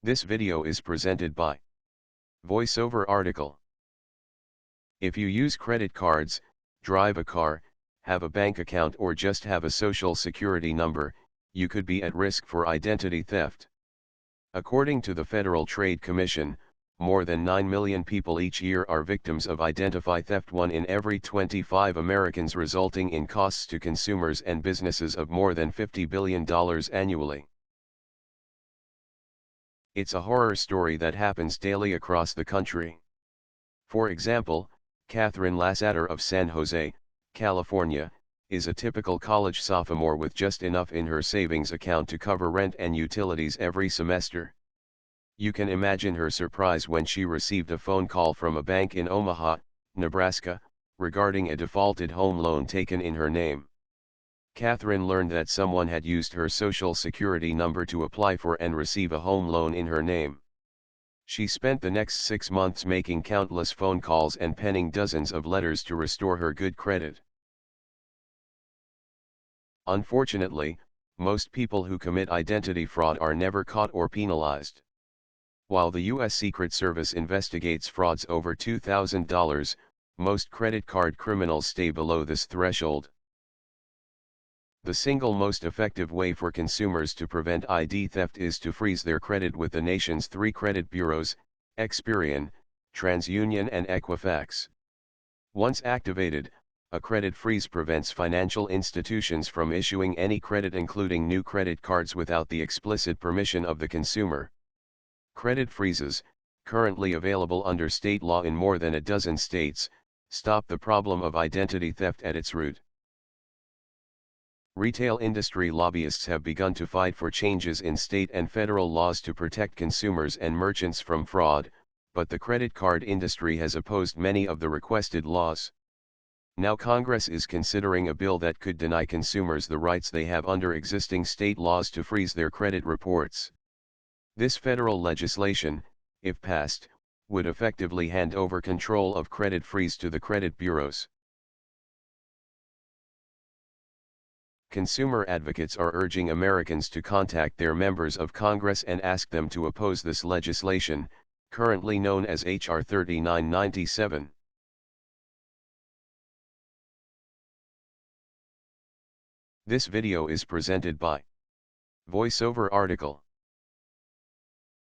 This video is presented by VoiceOver article. If you use credit cards, drive a car, have a bank account or just have a social security number, you could be at risk for identity theft. According to the Federal Trade Commission, more than 9 million people each year are victims of identity theft, 1 in every 25 Americans, resulting in costs to consumers and businesses of more than $50 billion annually. It's a horror story that happens daily across the country. For example, Catherine Lassater of San Jose, California, is a typical college sophomore with just enough in her savings account to cover rent and utilities every semester. You can imagine her surprise when she received a phone call from a bank in Omaha, Nebraska, regarding a defaulted home loan taken in her name. Catherine learned that someone had used her social security number to apply for and receive a home loan in her name. She spent the next 6 months making countless phone calls and penning dozens of letters to restore her good credit. Unfortunately, most people who commit identity fraud are never caught or penalized. While the U.S. Secret Service investigates frauds over $2,000, most credit card criminals stay below this threshold. The single most effective way for consumers to prevent ID theft is to freeze their credit with the nation's 3 credit bureaus, Experian, TransUnion and Equifax. Once activated, a credit freeze prevents financial institutions from issuing any credit, including new credit cards, without the explicit permission of the consumer. Credit freezes, currently available under state law in more than a dozen states, stop the problem of identity theft at its root. Retail industry lobbyists have begun to fight for changes in state and federal laws to protect consumers and merchants from fraud, but the credit card industry has opposed many of the requested laws. Now Congress is considering a bill that could deny consumers the rights they have under existing state laws to freeze their credit reports. This federal legislation, if passed, would effectively hand over control of credit freeze to the credit bureaus. Consumer advocates are urging Americans to contact their members of Congress and ask them to oppose this legislation, currently known as H.R. 3997. This video is presented by VoiceOver article.